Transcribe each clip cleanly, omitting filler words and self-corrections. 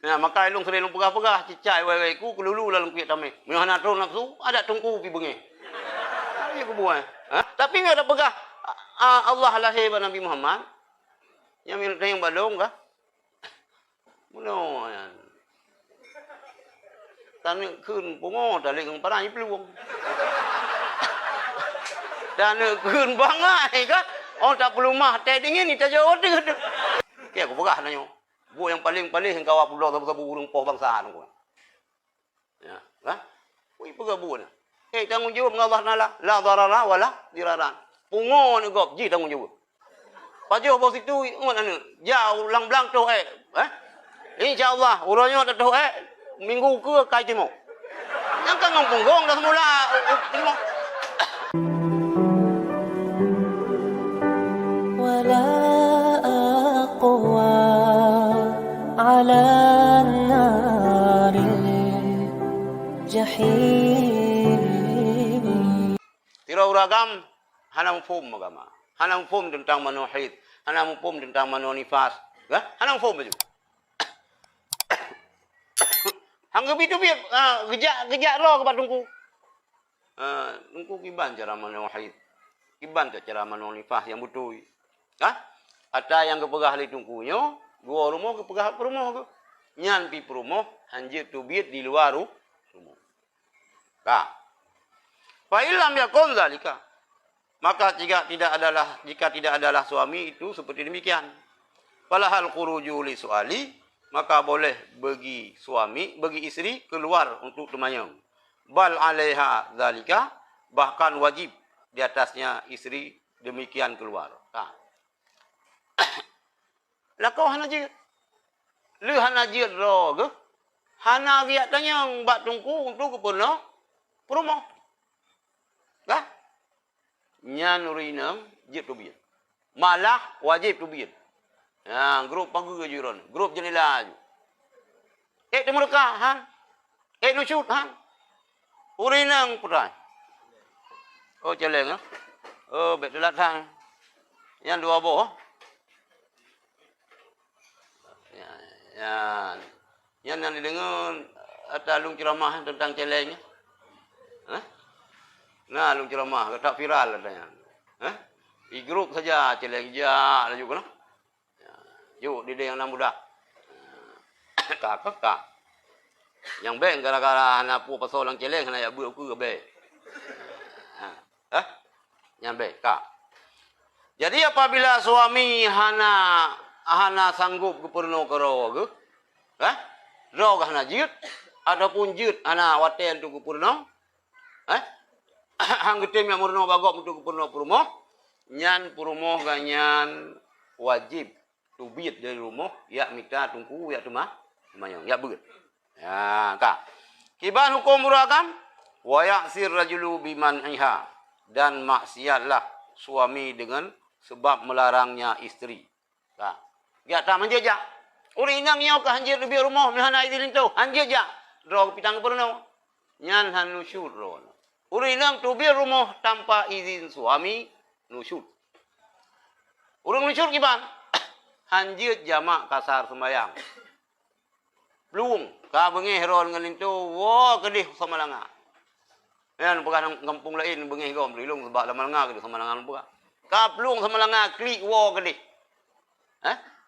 Nah, maka ilung sering pegah-pegah cicai wai ku kelulu dalam kuit tamai. Menyohana tron nafsu ada tungku pi bengi. Ayo ku buai. Tapi enggak ada pegah Allah lahir Nabi Muhammad. Yang minta yang badong kah? Muno yan. Tan khun pungo ta le ng parai pluong. Dan khun bangai kah? Oh tak perlu mah teh dingin ni tak jauh dah. Ke aku pegah nanyo. Bu yang paling yang kawak pulau sabu burung poh bangsa tu. Ya, kan? Ui pegah bu ni. Tanggung jawab dengan Allah Taala, la darara wala diraran. Pungo ni gop ji tanggung jawab. Pajo bos itu ngon anu, jauh lang blang tu Insya-Allah urangnya tak tu minggu ke kai timo. Yang kan ngong punggong dah semula timo. Wala aqwa ala naril jahim. Tira uragam hanang fum agama. Hanang fum tentang manuhid, hanang fum tentang manonifas. Hanang fum baju. Hangga bitu biar gejak roh kepada tungku. Tungku kiban cara manuhid. Kiban cara manonifas yang betul. Ada yang kepegah li tungkunya, gua rumah kepegah rumah ke. Nyan pi rumah, hanjir tu biat di luar rumah. Fa illam yakun zalika. Maka jika tidak adalah suami itu seperti demikian. Falahal khuruju li suali, maka boleh bagi istri keluar untuk temayang. Bal alaiha zalika, bahkan wajib di atasnya istri demikian keluar. Lakau hanajir. Lu hanajir ro ke? Hana biak tanyang bak tungku untuk kepenuh rumah. Kah? Nyan urinam jib tu biar. Malah wajib tu biar. Grup pagu ke juron. Grup jenila ju. Temu dekah han. Nusyut han. Urinang perai. Oh celeng ah. Oh bet delat han. Yang dua boh. Yang didengar atalung ceramah tentang celeng. Nah, lung ceramah tak viral katanya. Di grup saja celeng ja juga nah. Yuk di yang enam budak. Kak. Yang beng gara-gara anak pu pasal lang celeng hana ya bu ku be. Yang beng kak. Jadi apabila suami hana sanggup keperno karo ke? Ro hana jut adapun jut hana waten tu keperno. Hang getem yang murno bagok untuk keperno perumoh. Nyan perumoh ganyan wajib tubit dari rumah ya mita tungku ya tumah mayang ya beut. Ya kak. Kiban hukum muragam wa ya'sir rajulu biman iha, dan maksiatlah suami dengan sebab melarangnya istri. Kak. Ya tak menjejak. Uri inang nyau ka hanjir lebih rumah mihana idin tu. Hanjir ja. Ro pitang perno. Nyan han nusyur ro. Uri inang tu biar rumah tanpa izin suami nusyur. Urang nusyur kiban. Hanjir jamak kasar sembayang. Pluung ka bengi heron ngan itu wo kedih samalanga. Yan pegang kampung lain bengi gom rilung sebab lamalanga kedih samalanga buka. Ka pluung samalanga klik wo kedih.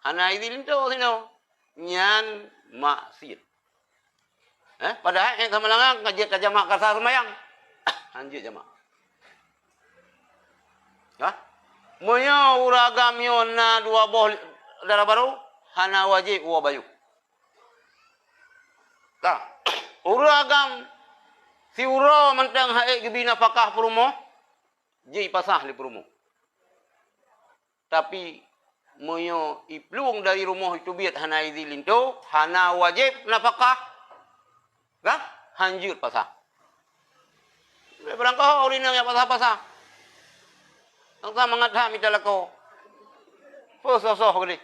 Hana idin tu sino. Nyan maksiat. Padahal yang samalanga ngajak ka jamak kasar sembayang. Hanjir jamak. Moyo uragam yo na dua boh darah baru hana wajib wa bayu. Uragam si uro mantang hae gebina fakah perumo ji pasah li perumo. Tapi moyo ipluung dari rumah itu biat hana izin tu hana wajib nafkah. Hanjur pasah. Berangkau urinang ya pasah-pasah. Angka mangadha mitalako. Pososoh gede.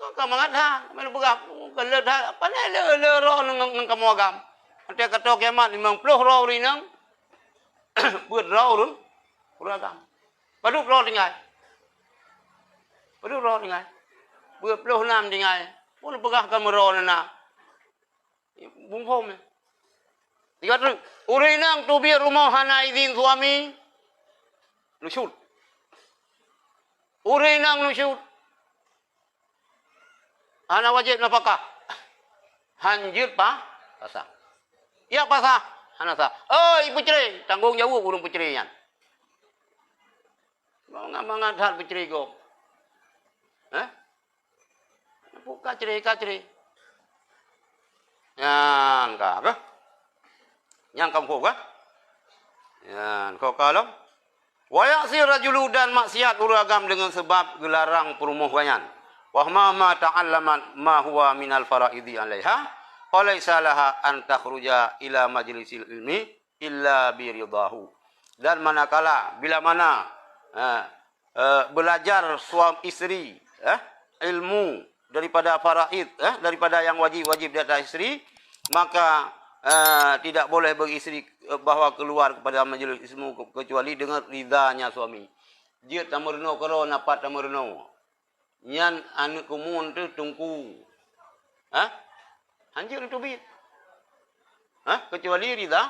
Angka mangadha melu begah kelet apa le roh nang kamuagam. Ante kato kiamat 50 roh urinang. Buat roh urun uragam. Padu roh tinggal. Buat 26 tinggal. pun pegahkan meron na. Bung home. Tiga tu, urinang tubir rumah hana izin suami. Nusyud. Urinang nusyud. Hana wajib napakah. Hanjir pasah. Ya pasah. Hana sah. Oi peceri, tanggung jawab urung pecerian. Mangat hal peceri go. Kaceri. Yan ka. Yang kamu kah? Yan kau kalau. Wa ya'si rajulu dan maksiat uragam dengan sebab gelarang perumuhwayan. Wa ma ta'allaman ma huwa minal faraidi 'alaiha. Falaysa laha an takhruja ila majlisil ilmi illa bi ridahu. Dan manakala bila mana belajar suami isteri ilmu daripada faraid daripada yang wajib di atas isteri, maka tidak boleh beristeri bahawa keluar kepada majlis ilmu kecuali dengan ridanya suami. Dia tamerno karo napat tamerno. Nyan anu kumun tu tungku. Anjir itu bit. Kecuali rida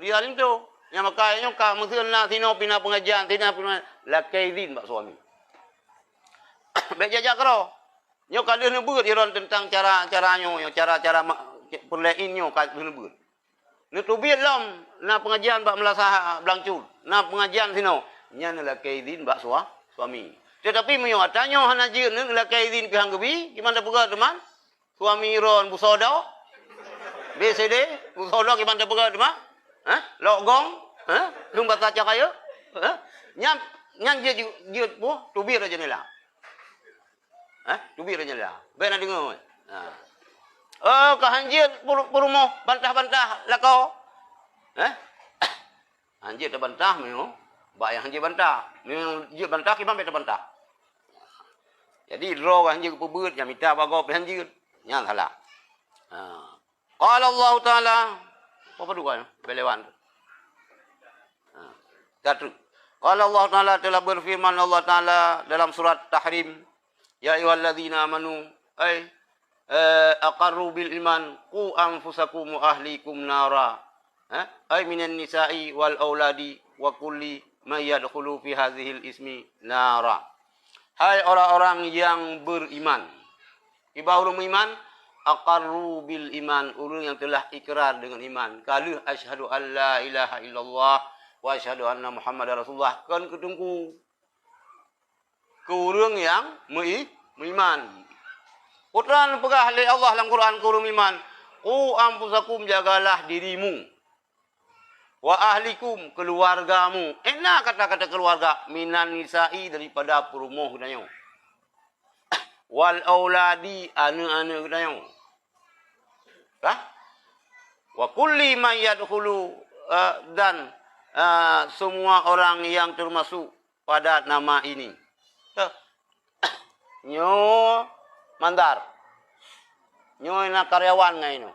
itu. Yang makanya ka mungkin sino pina pengajian, tina pina lakaidin bak suami. Baik jajak karo. Nyo ka dia nebut iron tentang cara-caranyo, cara-cara perlainnya ka dia nebut. Ni tu bit lam na pengajian bak melasah belangcul. Na pengajian sino nya lakaidin bak suami. Tetapi menyo atanyo hanajir ni lakaidin pihang gebi, gimana pega teman? Suami ron busodo. BCD busodo gimana pega teman? Logong, lung baca kaya, nyam dia bu tubir aja ni lah, tubir aja lah, benar dengar, kehanjir perumoh bantah lakau, hanjir terbantah memang, bayang hanjir bantah, memang dia bantah kita betul bantah, jadi roh hanjir pebut, yang minta bagai hanjir, yang salah, kalau Allah Taala apa duga belewan. Satu. Kalau Allah Taala telah berfirman Allah Taala dalam surat Tahrim, ya ayyuhalladzina amanu aqarru bil iman qu anfusakum wa ahlikum nara. Minan nisa'i wal auladi wa kulli may yadkhulu fi hadhil ismi nara. Hai orang-orang yang beriman. Ibarat orang beriman aqarru bil iman, orang yang telah ikrar dengan iman. Kalau asyhadu an la ilaha illallah wa asyhadu anna muhammadar rasulullah, kan ketunggu ke orang yang beriman. Quran pegah oleh Allah dalam Quran ke orang beriman. Qu anfusakum, jagalah dirimu. Wa ahlikum, keluargamu. Enak kata-kata keluarga. Minan nisa'i, daripada perumuh danyo. Wal auladi, anu-anu danyo. Wa kulli man yadkhulu, dan semua orang yang termasuk pada nama ini. Nyo mandar. Nyo na karyawan ngai no.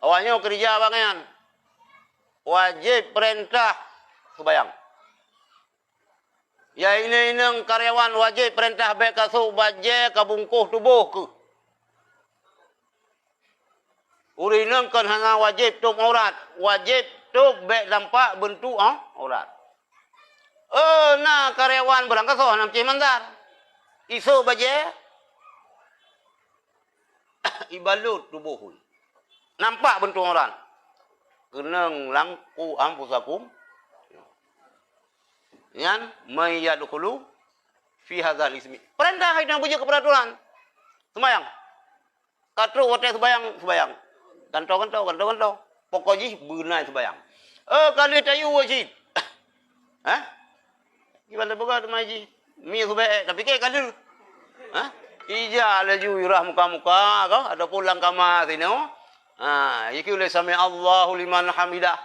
Awalnya kerja bangan. Wajib perintah sembayang. Ya ini karyawan wajib perintah baik kasuk baje kabungkuh tubuh ke. Urinang kan hanya wajib tuk aurat, wajib tuk baik lampak bentuk aurat. Nah karyawan berangkat so nam mandar. Isu baje ibalut tubuh. Nampak bentuk aurat. Kenang langku ampusakum. Yan may yadkhulu fi hadzal ismi. Perintah hidang bujuk keperaturan. Sembayang. Katru wote sembayang. Gantau. Pokoknya benar sembayang. Kalau tayu wajib. Gimana boga maji? Mi sembayang tapi ke kalau. Ija laju irah muka-muka kau ada pulang kamar sini. Iki oleh sami Allahu liman hamidah.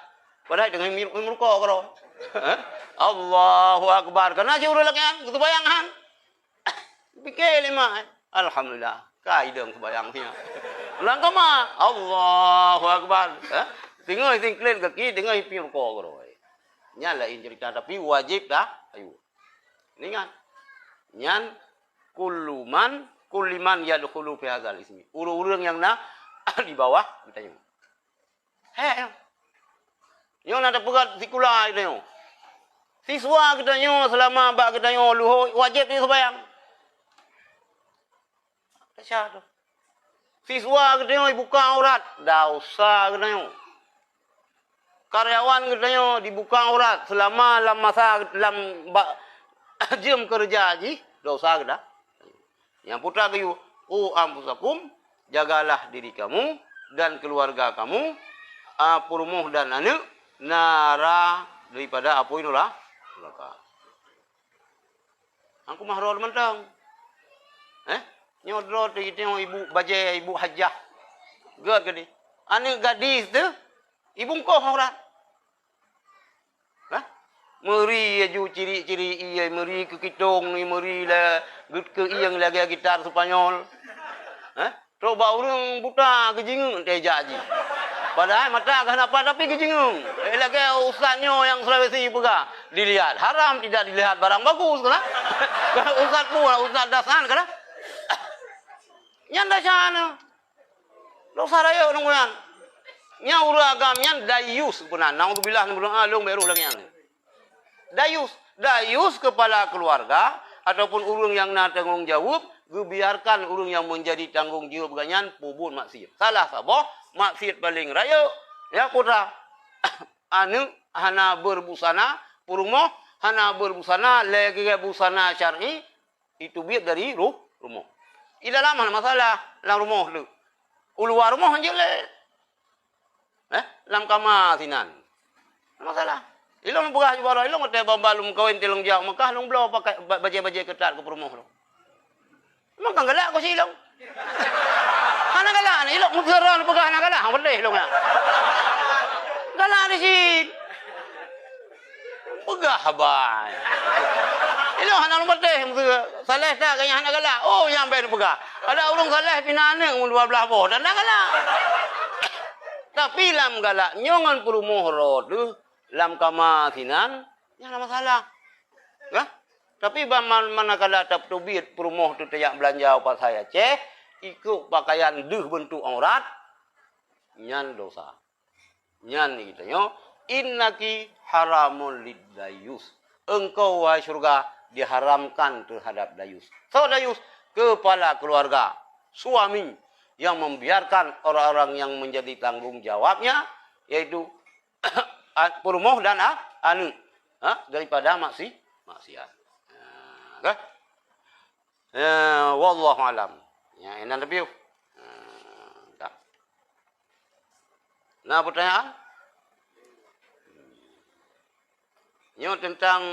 Padahal dengan muka kau. Allahu akbar. Karena aja urang lagi sembayangan. Pikir lima. Alhamdulillah. Kaidang sembayangnya. Ulang kama. Allahu akbar. Tengok tingklin kaki tengok pi muka kau. Nyalain cerita tapi wajib dah. Ayo. Ingat. Nyan kulluman kulli man yadkhulu fi hadzal ismi. Urang-urang yang di bawah kita nyo. Nyo nak pegat sekolah kita nyo. Siswa kita nyo selama bak kita nyo luhur wajib ni sembahyang. Tasya tu. Siswa kita nyo dibuka aurat, dosa kita nyo. Karyawan kita nyo dibuka aurat selama dalam masa dalam jam kerja haji, dosa kita. Yang putra kayu, ampusakum, jagalah diri kamu dan keluarga kamu, purumuh dan anak, nara daripada apa ini lah, neraka. Aku mahrol mentang. Nyodro tu kita ibu bajai ibu hajah. Gad kadi. Anak gadis tu ibu kau orang. Meri aju ciri-ciri iya meri ke kitong ni meri lah ke iyang lagi gitar Spanyol. Coba orang buta kejingung teh jaji. Padahal mata kan apa tapi kejingung. Lagi ustaznya yang Sulawesi pegah dilihat. Haram tidak dilihat barang bagus kan? Ustaz pula ustaz dasan kan? Nyanda sana. Dosa raya nungguan. Nya uragam nyan dayus punan. Naudzubillah min alung beruh lagi yang. Dayus kepala keluarga ataupun urang yang nak tanggung jawab, biarkan urang yang menjadi tanggung jawab ganyan pubun maksiat. Salah sabah maksiat paling raya ya putra. Anu hana berbusana purumoh hana berbusana lagi busana syar'i itu biar dari rumah. I dalam mana masalah dalam rumah tu. Luar rumah je le. Dalam kamar sinan. Masalah. Ilong pegah juga ilong mate bambalum kawin tilong jauh Mekah long blau pakai baje-baje ketat ke rumah lo. Memang kan galak ko si ilong. Ana galak ni ilong mutsaran pegah ana galak berdeh ilong na. Galak di si. Pegah bay. Ilong ana long berdeh saleh tak kaya ana galak. Oh yang ben pegah. Ada urang saleh pinane mun 12 boh dan galak. Tapi lam galak nyongan perumuh rod lam kamasinan, yang ada masalah. Tapi manakala tak tubit perumuh tu tayak belanja apa saya ikut pakaian deh bentuk aurat, nyan dosa. Nyan ni kita nyo, innaki haramun lidayus. Engkau wahai syurga diharamkan terhadap dayus. So dayus, kepala keluarga, suami yang membiarkan orang-orang yang menjadi tanggung jawabnya, yaitu perumuh dan anu daripada maksiat. Okay? Wallahu alam. Ya, ini review. Nah, pertanyaan? Nyo tentang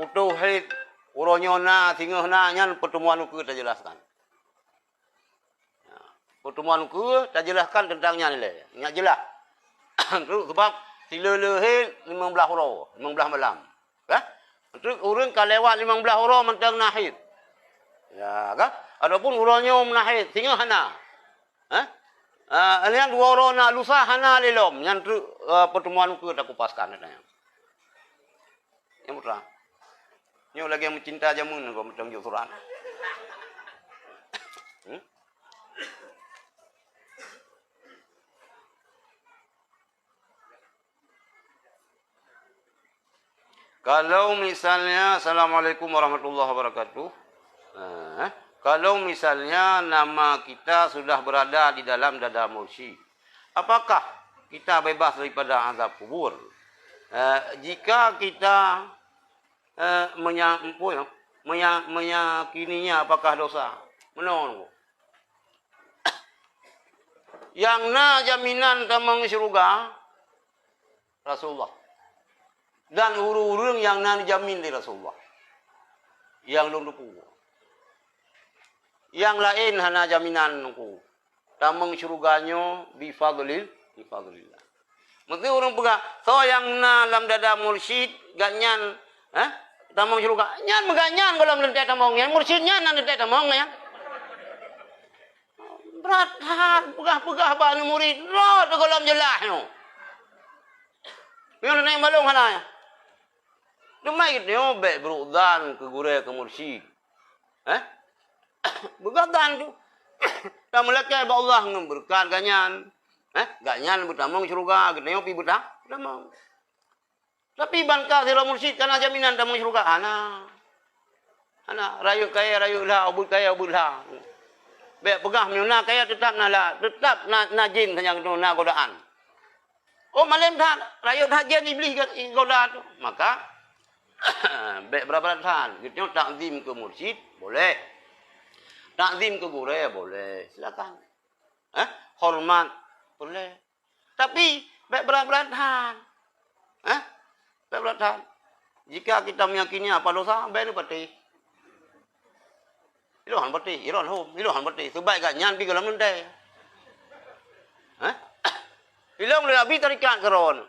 putuh haid uronyona tingahna nyan pertemuan ku kita jelaskan. Pertemuan ku kita jelaskan tentangnya ni le. Nya jelas. Sebab sila lehit 15 huruf, 15 malam. Untuk urang kalau lewat 15 huruf mentang nahid. Ya, kan? Adapun urangnya menahid, tinggal hana. Yang dua huruf nak lusa hana lelom. Yang tu pertemuan ku tak kupaskan katanya. Yang putra. Ni lagi yang mencinta jamun kau mentang jusuran. Kalau misalnya, Assalamualaikum warahmatullahi wabarakatuh. Kalau misalnya nama kita sudah berada di dalam dada mursyid, apakah kita bebas daripada azab kubur? Jika kita meyakininya, apakah dosa? Menurut yang na jaminan tamang syurga Rasulullah. Dan urung-urung yang nan jamin di Rasulullah. Yang belum duku. Yang lain hana jaminan duku. Tamang syurganyo bifadlillah. Mesti orang pegah. So yang na lam dada mursyid ganyan, tamang syurga. Nyan meganyan kalau melentek tamang yan. Mursyidnya nan lentek tamang yan. Berat pegah-pegah bani murid. Rot kalau jelah no. Yang naik malung hana ya. Demai kita baik berudan ke gure ke mursyid. Begatan tu. Tak melekat Allah memberkat ganyan. Ganyan bertamang syurga, kita pi bertamang. Tapi bangka sira mursyid kana jaminan tamang syurga. Ana rayu kaya rayu lah, ubud kaya ubud lah. Baik pegah menyuna kaya tetap na jin yang na godaan. Oh malam tak rayu tak jin iblis goda tu. Maka baik berapa tahan. Kita takzim ke mursyid boleh. Takzim ke guru boleh. Silakan. Hormat boleh. Tapi baik berapa tahan. Baik berapa tahan. Jika kita meyakini apa dosa, baik pati. Irohan pati, irohan pati. Sebaik kat nyan pi ke dalam nanti. Ilang le abi tarikat keron.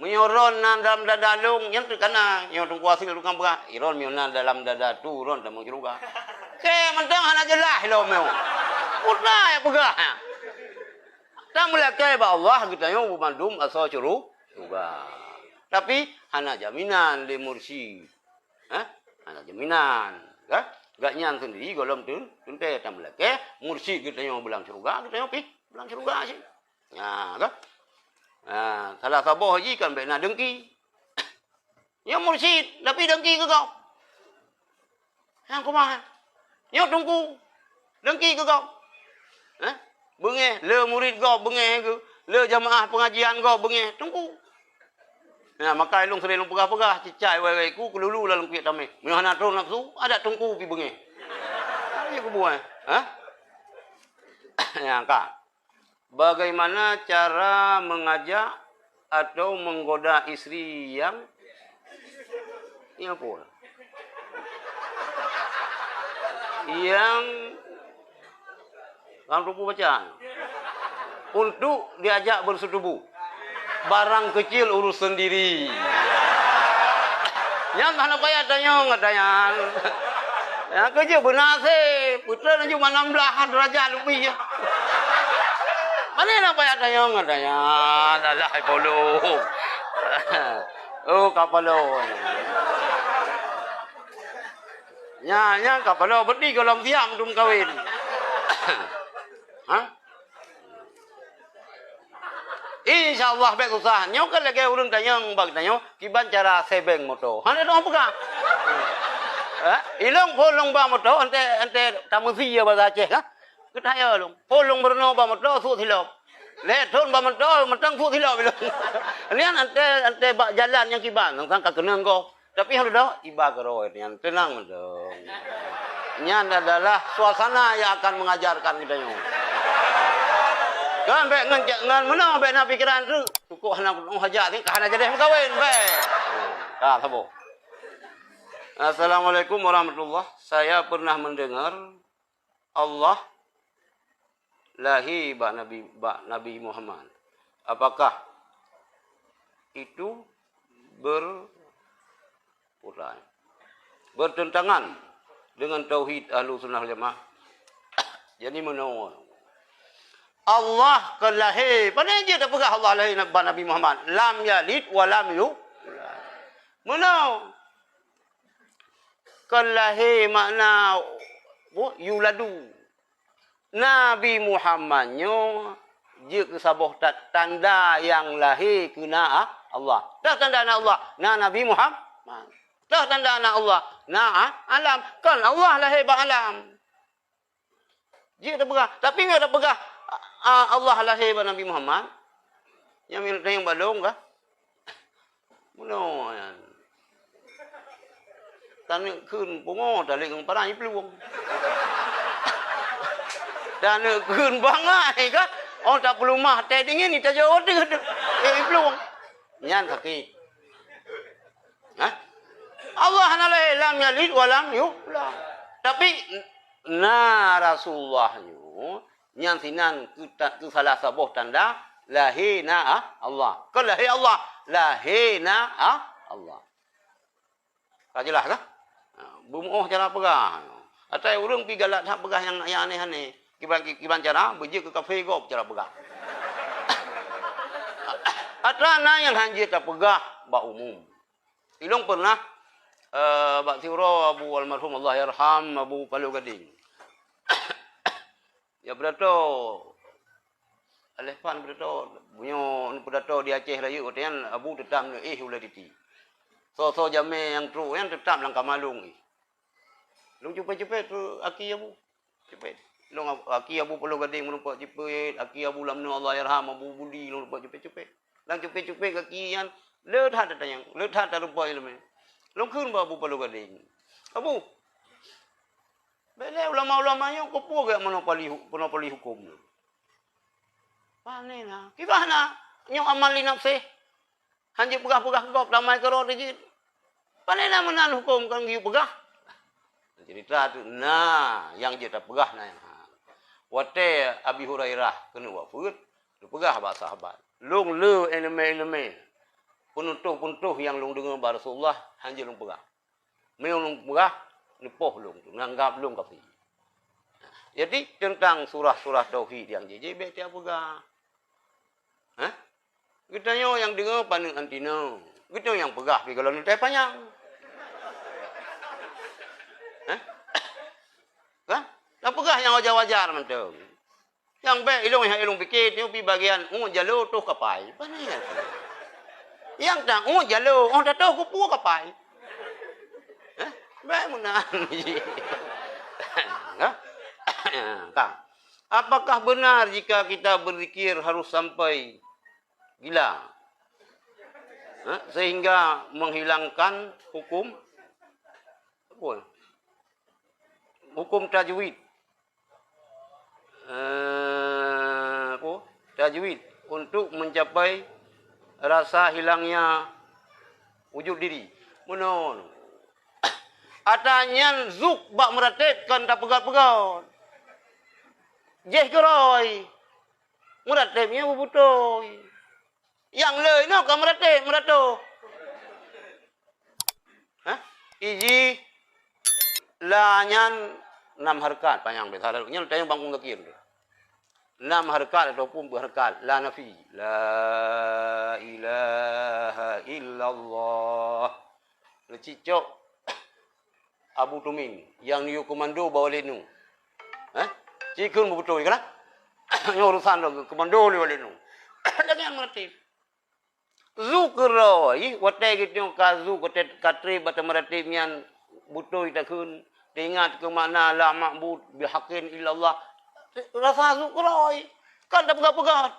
Menyoron dalam dada long yang terkena yang tunggu hasil tukang berat. Iron miona dalam dada tu ron dalam juga. Ke mentang hana jelah lo meu. Putna ya pegah. Tak melakai ba Allah kita yo bumandum asal curu juga. Tapi hana jaminan le mursyid. Hana jaminan. Gak nyan sendiri golom tu tunte tak melakai mursyid kita yo belang surga kita yo pi belang surga sih. Ya, kan? Salah sabah haji kan baik nak dengki. Yang mursyid, tapi dengki ke kau? Yang kumaha? Yang tunggu. Dengki ke kau? Bengeh, le murid kau bengeh ke? Le jamaah pengajian kau bengeh, tunggu. Nah, maka ilung sering pegah-pegah cicai wai ku kelulu dalam kuit tamai. Mun nak turun nafsu, ada tunggu pi bengeh. Ayo ku buat. Ya, Kak. Bagaimana cara mengajak atau menggoda istri yang apa? Yang rupu bacaan untuk diajak bersetubuh. Barang kecil urus sendiri. Yang mana payah tanya ngadayan. Ya kerja benar sih. Putra nanti 16 derajat lebih ya. Mana nak payah tanya ngadanya. Alah polo. Oh kapalo. Nya kapalo berdi kalau diam dum kawin. InsyaAllah baik usah. Nyo kan lagi urang tanya bag tanya kiban cara sebeng moto. Hana dong apa? Ilong polong ba moto ante tamu sia bahasa Aceh ka? Kita ya long. Polong berno ba moto su silop. Le thon ba moto mentang su silop bilong. Ini ante bak jalan yang kiban nang ka kenang ko. Tapi hang dah iba karo yang tenang dong. Nyan adalah suasana yang akan mengajarkan kita nyo. Kan baik ngan mana baik nak pikiran tu. Cukup anak hajat ni kahana jadi kawin baik. Dah sabo. Assalamualaikum warahmatullahi. Saya pernah mendengar Allah lahi bak Nabi Muhammad. Apakah itu bertentangan dengan tauhid Ahlussunnah wal Jamaah? Jadi menurut Allah kelahi. Pada dia tak pegah Allah lahi Nabi Muhammad. Lam yalid wa lam yulad. Mana? Kelahi makna yuladu. Nabi Muhammadnya dia kesabah tanda yang lahir kena Allah. Tak tanda anak Allah. Nabi Muhammad. Tak tanda anak Allah. Alam. Kan Allah lahir ba alam. Dia tak pegah. Tapi dia tak pegah. Allah lahir ba Nabi Muhammad. Yang minta yang balong kah? Mana yan? Tanah kun pungo dalik ng parang ipluwang. Tanah kun bangai kah? Oh tak perlu mah teh dingin ni tak jauh deh ipluwang. Yan sakit. Allah lahir lam yalid wa lam yulad. Tapi Rasulullah yang sinan ke salah sebuah tanda lahina Allah. Kalau lahir Allah, lahina Allah. Tak jelas kah? Bumuh cara pegah. Atau urang pi galak tak pegah yang aneh-aneh. Kiban cara beje ke kafe gop cara pegah. Atau yang hanji tak pegah ba umum. Ilong pernah Bak Tiura Abu almarhum Allah yarham Abu Palu Gading. Ya berdato Alefan berdato bunyo berdato di Aceh Raya kotian Abu tetap ulah titi. So jame yang tru yang tetap langkah malung Long cepet-cepet tu aki Abu. Cepet. Long aki Abu Palu Gading melumpat cepet, aki Abu Lamnu Allah yarham Abu Budi long lumpat cepet-cepet. Lang cepet-cepet kaki yang lehat datang, lehat rupa ilmu. Long kun Abu Palu Gading. Abu. Bele ulama-ulama yang kopo gak monopoli hukum. Panena. Kibahna nyong amali nafsi. Hanji pegah-pegah kau damai karo dijit. Panena menan hukum kan giu pegah. Cerita tu nah yang dia pegah nah. Wate Abi Hurairah kena buat fut. Pegah ba sahabat. Long le eleme. Puntuh yang long dengar ba Rasulullah hanji long pegah. Meong long pegah nepoh long tu nganggap long kafi. Jadi tentang surah-surah tauhid yang JJB tiap pegah. Hah? Kita yang dengar pandang antino. Kita yang pegah kalau nanti panjang. Hah? Kan? Yang pegah yang wajar-wajar mantu. Yang baik ilung pikir dia pi bagian jalur tu kapai. Mana ya? Yang tang jalur dah tahu kupu kapai. Hah? Baik munan. Kang. Apakah benar jika kita berzikir harus sampai gila? Sehingga menghilangkan hukum apa? Hukum tajwid. Tajwid untuk mencapai rasa hilangnya wujud diri. Menon. Atanya zuk bak meratibkan tak pegat-pegat. Jeh keroi. Meratibnya bubutoi. Yang le no ka merato. Hah? Iji lanyan 6 harkat panjang besar lalu. Nya tayang bangkung kekir. 6 harkat ataupun berharkat la nafi. La ilaha illallah. Lecicok Abu Tumin yang niu komando bawa lenu. Hah? Cikun betul kan? Yang urusan komando bawa lenu. Jangan meratib. Zukroi wate gitu kazu kote katri bata meratib yang butuh takun ingat ke mana la ma'bud bihaqqin illallah. Rasa zukroi kan dah pegat-pegat.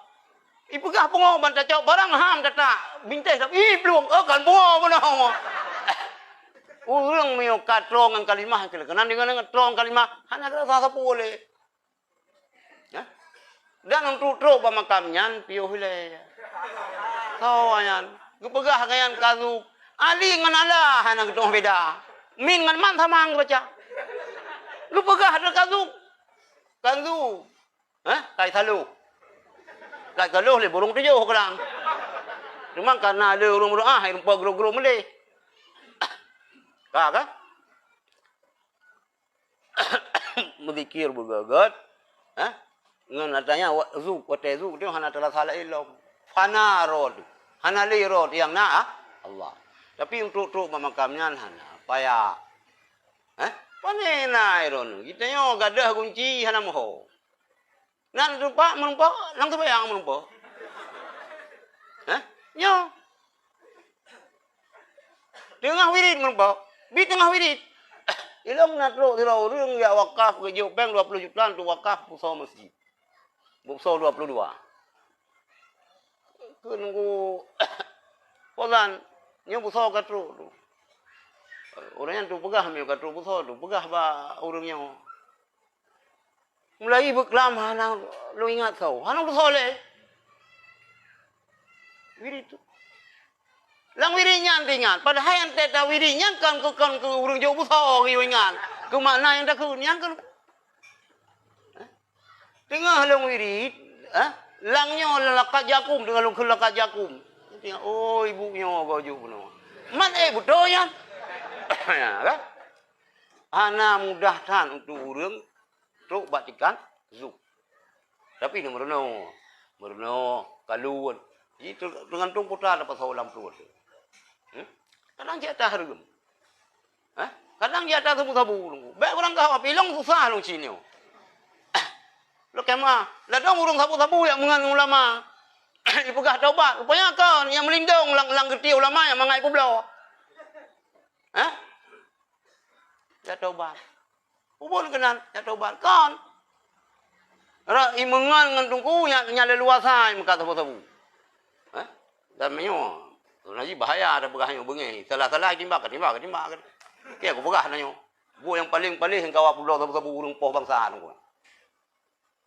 Pegah pengoban tak cak barang ham tak bintai tak belum kan bungo mana. Urang mio katrong ang kalimah kenan dengan trong kalimah hanya rasa boleh. Ya. Dan untuk tro pemakamnya piu hile. Kawayan, gepegah kayan kazu. Ali ngan Allah hana getong beda. Min ngan man samang baca. Lu pegah ada kazu. Kazu. Kai salu. Kai salu le burung tujuh kerang. Cuma karena ada urung-urung rumpa gro-gro mele. Kak? Berzikir bergagat. Ngan adanya zuk, wate zuk dia hana telah salah ilmu. Fana rod. Hana li rod yang Allah. Tapi untuk memakamnya hana payah. Panena iron. Kita nyo gadah kunci hana moho. Nan rupa menumpa, nang tu bayang menumpa. Nyo. Tengah wirid menumpa. Bi tengah wirid. Ilong natro tirau urang ya wakaf ke bank 20 juta tu wakaf pusau masjid. Pusau 22. Nunggu polan nya busau katru tu orangnya tu pegah mi katru busau tu pegah ba urangnya mulai beklam hana lu ingat kau hana busau le wiri tu lang wirinya ingat padahal yang tak wirinya kan ke urang jauh busau ki ingat ke mana yang dak kunyan kan tengah lang wiri langnya lelakat jakum dengan lungkul lelakat jakum. Tengok, oh ibunya baju penuh. Man betul ya. Ya kan? Ana mudahkan untuk urang truk batikan zuk. Tapi ni merono kaluan. Itu dengan tung putra dapat saulam perut. Kadang dia tak hargam. Kadang dia ada sabu-sabu. Baik orang kau pilong susah long sini. Lo kemah. Lah dong urung sabu-sabu yang mengan ulama. Ipegah taubat. Rupanya kau yang melindung lang geti ulama yang mangai publo. Ya taubat. Ubon kenan ya taubat kan. Ra imengan ngan tungku nya leluasa muka sabu-sabu. Dan menyo. Lagi bahaya ada begah yang bengi. Salah-salah timbak. Okey aku begah nanyo. Bu yang paling yang kau publo sabu-sabu urung poh bangsa tu.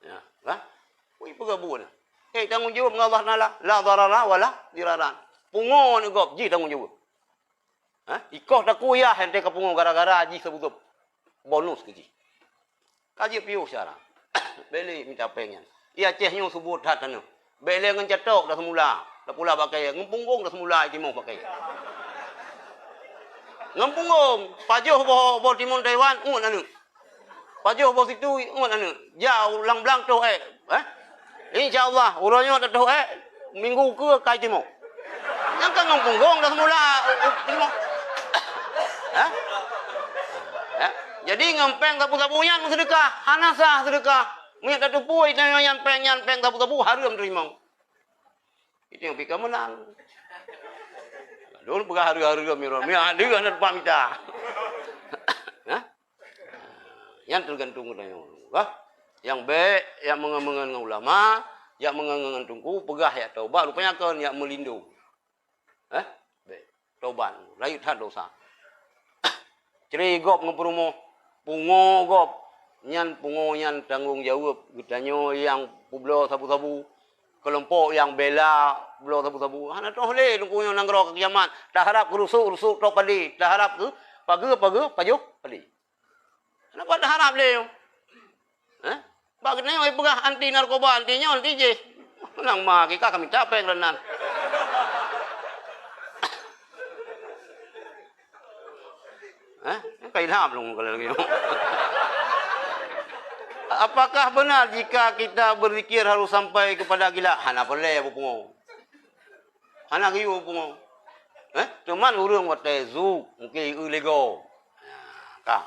Ya, kan? Ui pegah bu ni. Tanggungjawab dengan Allah Ta'ala. La darara wala diraran. Pungo ni gop. Ji tanggungjawab. Ikoh tak kuyah yang teka pungo gara-gara ji sebut bonus ke ji. Kaji piu sekarang. Beli minta pengen. Ia cehnya sebut hatan tu. Beli dengan cetok dah semula. Dah pula pakai. Ngempunggung dah semula timur pakai. Ngempunggung. Pajuh boh timur Taiwan. Anu. Pajuh boh situ. Anu. Jauh lang-belang tu InsyaAllah, urangnya tak tahu minggu ke kai timur. Yang kan ngomong dah semula timur. Jadi ngempeng tabu-tabunya sedekah, hanasah sedekah. Minyak tak tupui yang peng tabu-tabu haram terima. Itu yang pika menang. Dulu pegah hari-hari miron. Ada anak pak minta. Yang tergantung dengan yang baik, yang mengenang ulama, yang mengenang tungku, pegah ya taubat, rupanya kan yang melindung. Baik, taubat, layu tak dosa. Ceri gop ngeperumo, pungo gop, pungo nyan tanggung jawab, gutanyo yang publo sabu-sabu, kelompok yang bela publo sabu-sabu. Hana toh le tungku yang nanggro ke kiamat, dah harap rusuk tok padi, dah harap tu pagi pajuk padi. Kenapa dah harap le? Bakit na yung pegah anti narkoba, antinya anti je. Nang maki kami capek renan. Kailham long kalau lagi. Apakah benar jika kita berzikir harus sampai kepada gila? Hana boleh bupungo. Hana giu bupungo. Cuman urang wate zu, mungkin ulego. Kak.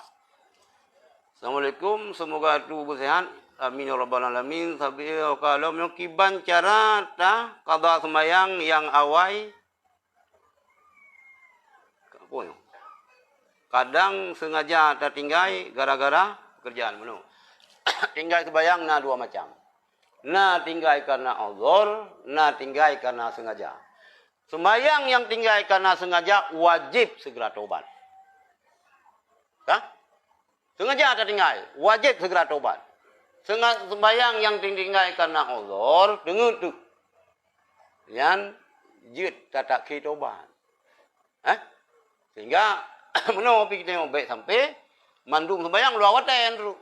Assalamualaikum, semoga tu bersehat. Amin ya rabbal alamin. Sabiyo kalau menyokiban cara ta qada sembahyang yang awai. Apa yo? Kadang sengaja tertinggai gara-gara pekerjaan menu. Tinggai sembahyang na dua macam. Na tinggai karena uzur, na tinggai karena sengaja. Sembahyang yang tinggai karena sengaja wajib segera tobat. Sengaja tertinggai, wajib segera tobat. Sembahyang yang tinggai karena uzur, dengar tu. Yang jid tak ki tobat. Sehingga meno pi kita baik sampai mandung sembahyang lu awaten tu.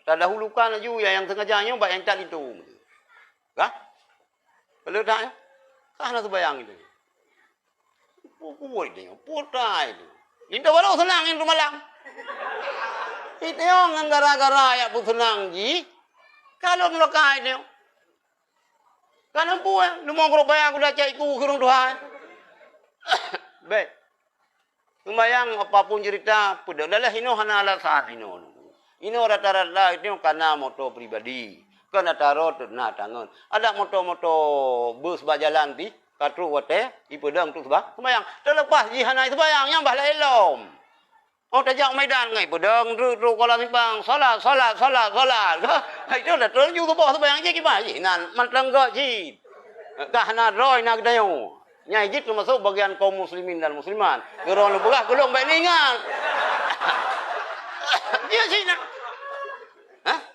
Tak dahulukan aju yang sengajanya baik yang tak itu. Kalau tak ya, sana sembahyang itu. Puai dia, putai itu. Linda walau senang itu malam. Itu yang gara-gara ya pun senang ji. Kalau melakai dia. Kan puai, lu mau kerupaya aku dah caiku kurung Tuhan. Baik. Sembayang apapun cerita, pada adalah ino hana ala saat ino. Ino rata-rata itu karena moto pribadi. Kena taruh na tangan. Ada moto-moto bus berjalan di katru wate ipedang tu sebab sembayang. Terlepas jihanai sembayang yang bah elom. Oh tajak medan ngai pedang tu kalau simpang solat. Itu dah terus tu bawah sembayang je gimana ji nan man tengga ji. Kahna roy nak dayo. Nyai jit termasuk bagian kaum muslimin dan musliman. Geron begah golong baik ningan. Dia sih nak.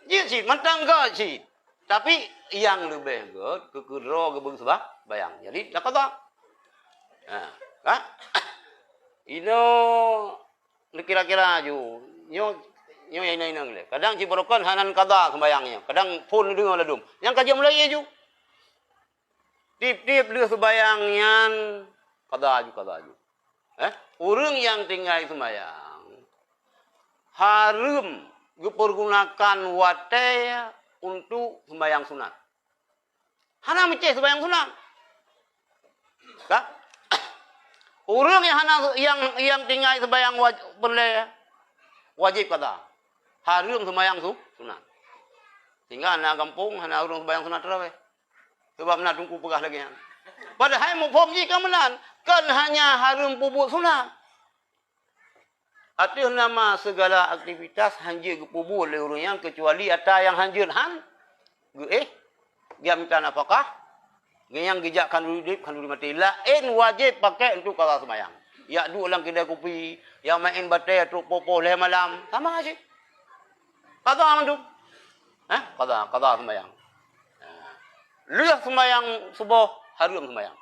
Dia sih man tengga ji. Tapi yang lebih good kekero gebeng sebab bayang. Jadi tak kata. Ino kira-kira ju. Nyo yang le. Kadang cibarokan hanan kada sembayangnya. Kadang pun dengar ladum. Yang kaji mulai ju. Tip-tip dia sembayangnya kada ju. Urang yang tinggal sembayang harum dipergunakan wate untuk sembahyang sunat. Hana meceh sembahyang sunat. Orang yang tinggal sembahyang wajib qada. Harung sembahyang sunat. Sehingga anak kampung hana orang sembahyang sunat tarawih. Sebab nak tunggu pegah lagi. Padahal mufhum jika menan kan hanya harum pupuk sunat. Atas nama segala aktivitas hanjir pupuk oleh orang yang kecuali ada yang hanjir dia minta nafkah. Yang gejakkan dulu kan dulu mati. Lain wajib pakai untuk qada sembahyang. Ya duduk dalam kedai kopi, yang main batai truk popo leh malam, sama aja. Qada mandu. Qada sembahyang. Leh sembahyang subuh, harum sembahyang.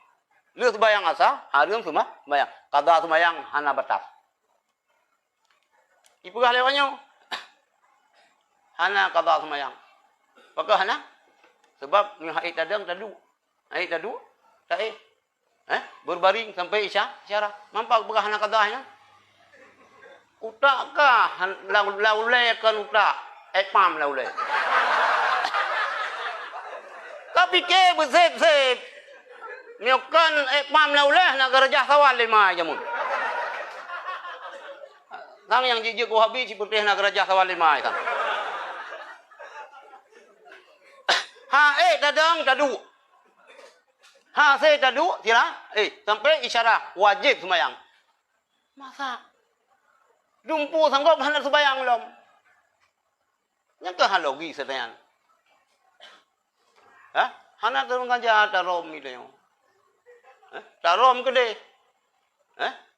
Leh sembahyang asar, harum sembahyang. Qada sembahyang hana batas. Ipegah lewatnya. Hana qada sembahyang. Maka hana sebab ni haid tadang tadu. Haid tadu? Tak berbaring sampai isyarah. Mampak pegah hana qadahnya. Utak kah? Laulai kan utak. Pam laulai. Tapi ke bersep-sep. Miokan pam laulai nak kerja sawal lima jamun. Sang yang jijik ko habis seperti nak kerja sawal lima sang. Dadang tadu. Saya tadu tira. Sampai isyarah wajib sembahyang. Masa dumpu sanggup hendak sembahyang belum? Yang ke logi sedayan. Hana turun kaja tarom ni dia. Tarom ke deh.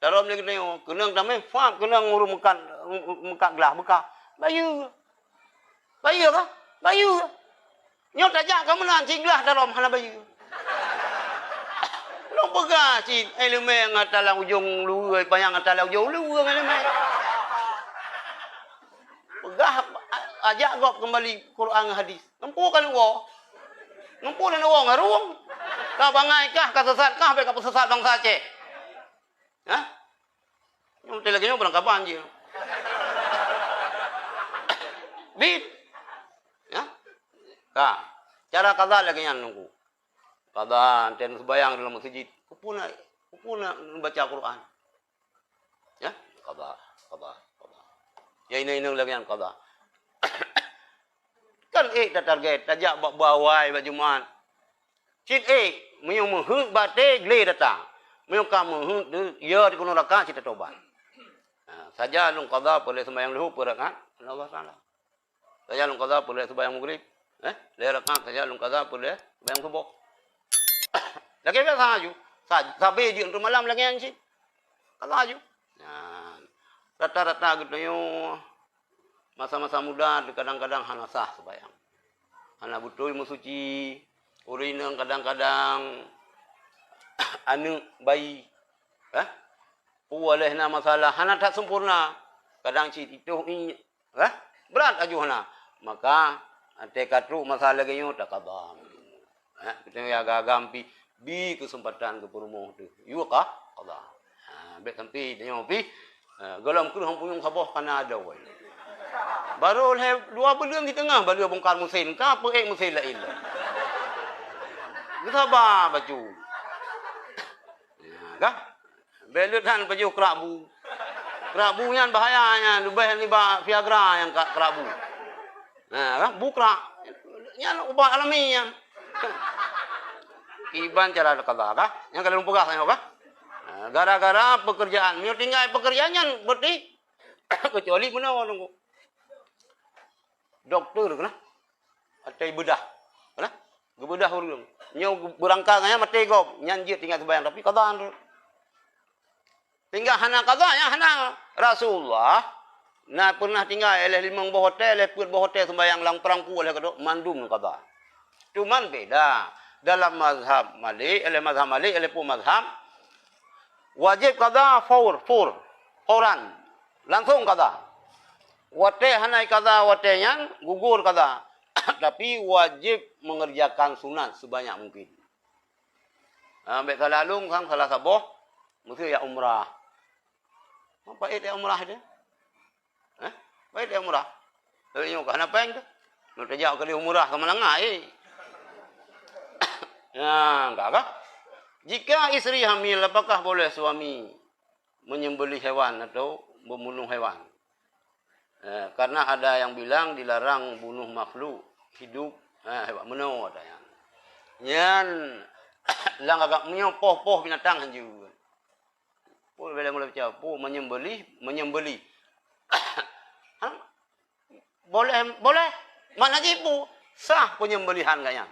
Tarom ni ke deh. Kenang damai faham kenang urus mekan gelah bekah. Bayu. Bayu kah? Bayu. Nyot aja kamu nanti gelah tarom hana bayu. Long pegah cin elemen ngatalang ujung luai payang ngatalang ujung luai elemen. Pegah ajak gop kembali Quran hadis. Nempu kan wo. Nempu dan wo ngarung. Ka bangai kah ka sesat kah ka sesat bangsa Aceh. Nyum lagi nyum berang kapan je. Bit. Cara qada lagi yang nunggu. Qada ten sembahyang dalam masjid. Kupuna baca Quran. Ya, qada. Ya ini lagi yang qada. Kan dah target, tajak bawai bak Jumaat. Cit menyung menghut bate gle datang. Menyung kamu ya di kuno rakaat cita tobat. Saja lung qada boleh sembahyang luhur per rakaat. Allah Taala. Saja lung qada boleh sembahyang maghrib. Le rakaat saja lung qada boleh sembahyang subuh. Lagi biasa aju. Sampai di untuk malam lagi yang sih. Qada aju. Rata-rata gitu yo. Masa-masa muda kadang-kadang hana sah sembahyang. Hana betul musuci. Urinang kadang-kadang anu bayi. Oleh na masalah hana tak sempurna. Kadang cit itu berat aju hana. Maka tekad ru masalah ganyo tak qada. Kita ya gagampi bi kesempatan ke perumoh tu. Yu ka qada. Bet sampai dia pi golong ku hang puyung sabah kana ada wai. Baru dua belum di tengah baru bongkar mesin ka apa mesin lain. Kita ba baju. Kah? Belutan baju kerabu. Kerabunya bahayanya, lebih ni ba Viagra yang kerabu. Bukra. Yang ubat alami yang. Iban cara qada kah? Yang kalian pegah saya kah? Gara-gara pekerjaan, mau tinggal pekerjaannya berarti kecuali mana nunggu. Doktor kena. Atai bedah. Kena? Gebedah urang. Nyo berangkangnya mati gop, nyanjit tinggal sembahyang tapi qada tu. Tinggal hana qada ya hana Rasulullah na pernah tinggal oleh 5 buah hotel, leput buah hotel sembahyang lang perangku oleh kadok mandum qada. Cuman beda dalam mazhab Malik, oleh pun mazhab wajib qada fauran. Langsung qada. Wate hanai qada watenya gugur qada. Tapi wajib mengerjakan sunat sebanyak mungkin. Baik salalung sang salah saboh mesti ya umrah. Apa itu umrah dia? Baik dia umrah. Tapi yo kana peng tu. Lu tajak ke umrah ke Melangah Ya, enggak kah? Jika istri hamil apakah boleh suami menyembelih hewan atau membunuh hewan. Karena ada yang bilang dilarang bunuh makhluk hidup, hewan meno ada yang. Nyan lang agak menyopoh-poh binatang hanju. Pul bela mula baca, menyembelih. boleh. Mana jipu? Sah penyembelihan kaya.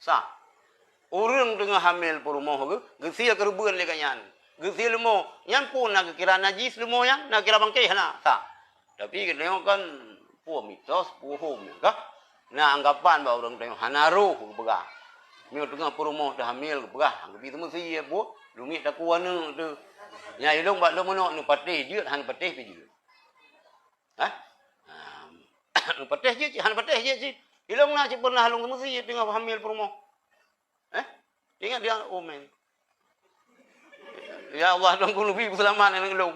Sah. Urang tengah hamil perumoh ke, gesia kerubuan le kaya. Gesia lemo, yang pun nak kira najis lemo yang, nak kira bangkai hana. Sah. Tapi kita tengok kan puah mitos, puah hum kah? Nah anggapan bahawa orang tengok hanaruh begah. Mio tengah perumoh dah hamil begah. Anggapi tu mesti ya bu, lumit tak kuana tu. Nya ilong bak lo menok nu patih je, han patih pi je. Ha? Nu patih je, han patih je si. Ilong na si pernah long tu mesti tengah hamil perumoh. Ingat dia omen. Ya Allah dong kuno bi selamat nang ilong.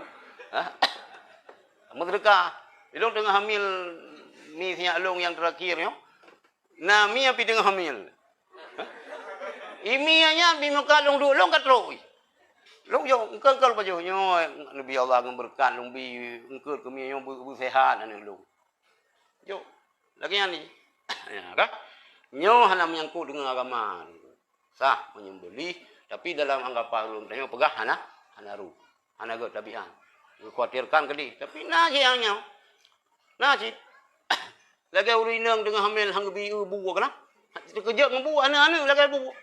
Merdeka. Ilong tengah hamil mi siap long yang terakhir yo. Nah mi api tengah hamil. Imi nya bi makalong du long katroi. Long yo engkal pa yo Nabi Allah ngemberkan long bi engkal kemi yo bu sehat anu long. Yo lagi ni. Ya kah? Nyo hana menyangkut dengan agama. Sah menyembelih tapi dalam anggapan long tengok pegah hana ru. Hana go tabian. Dikhawatirkan ke dia. Tapi nah je yang nyaw. Nah je. Lagi urinang dengan hamil hang biu buah kana. Dikejak dengan buah anak-anak lagi buah.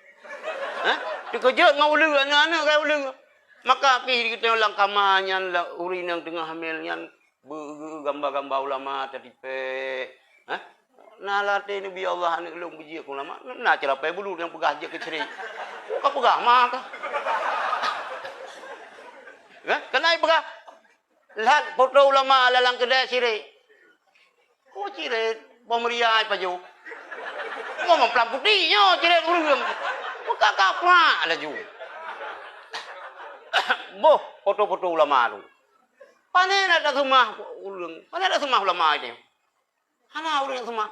Dikejak dengan ulu anak-anak kai ulu. Maka pi kita ulang kamanya urinang dengan hamil yang gambar-gambar ulama tadi pe. Nah latih Nabi Allah anak ulung biji ulama. Nah cara pe bulu yang pegah je ke ceri. Kau pegah maka. Kenai pegah lihat foto ulama lalang kedai sirih. Kau sirih pemeriah paju. Ngomong pelan putihnya sirih urang. Buka kapra laju. Boh foto-foto ulama tu. Panen ada semua urang. Panen ada semua ulama ini. Hana urang semua.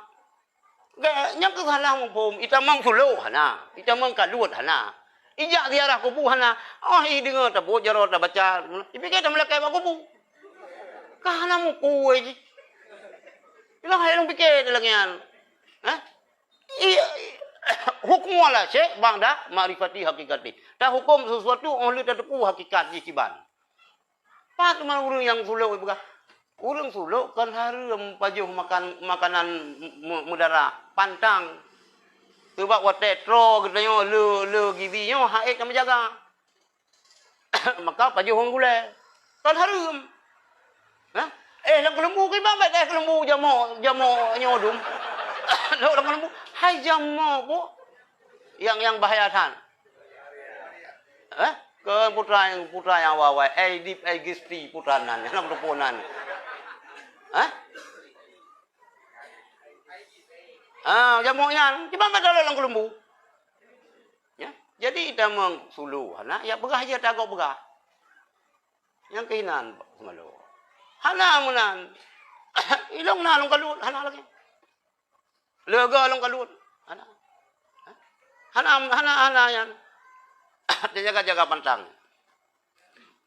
Yang kesalah mumpum itamang suluh hana. Itamang kalut hana. Ijak ziarah kubu hana. Oh dengar tabut jarot baca. Dipikir dah melekai kubu. Kahana mo kuwe ji. Ilang hayang pikir dalang yan. Hukum wala syekh bangda ma'rifati hakikati. Ta hukum sesuatu oleh tepu hakikat di kiban. Pat man urang yang suluk buka. Urang suluk kan harum pajuh makanan mudara pantang. Sebab wa tetro gedanyo le gizinya haik kami jaga. Maka pajuh hong gule. Kan harum. Lang kelembu ke ba baik kelembu jamo nyodum. Lang kelembu hai jamo bu. Yang bahaya tan. Ke putra yang wawai dip gisti putranan yang perempuan. Jamo yan, di ba madalo lang kelembu. Ya, jadi kita mengsulu hana ya begah aja tagok begah. Yang keinan semalo. Hana munan. Ilong na long kalut hana lagi. Lega long kalut hana. Hana yan. Dia jaga pantang.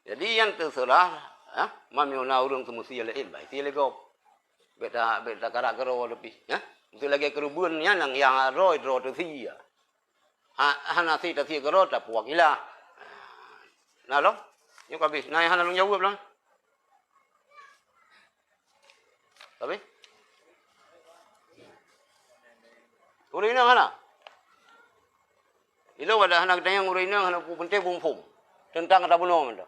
Jadi yang terserah mamiuna urang semusia lain baik dia legop. Beta karak kero lebih Mesti lagi kerubun yang roy tu sia. Hana si ta si kero ta puak ila. Nah lo. Nyuk habis. Nah hana long jawab lah. Tapi urina kana. Ilo ada anak dayang urina kana penting bumfum. Tentang kata bunuh menda.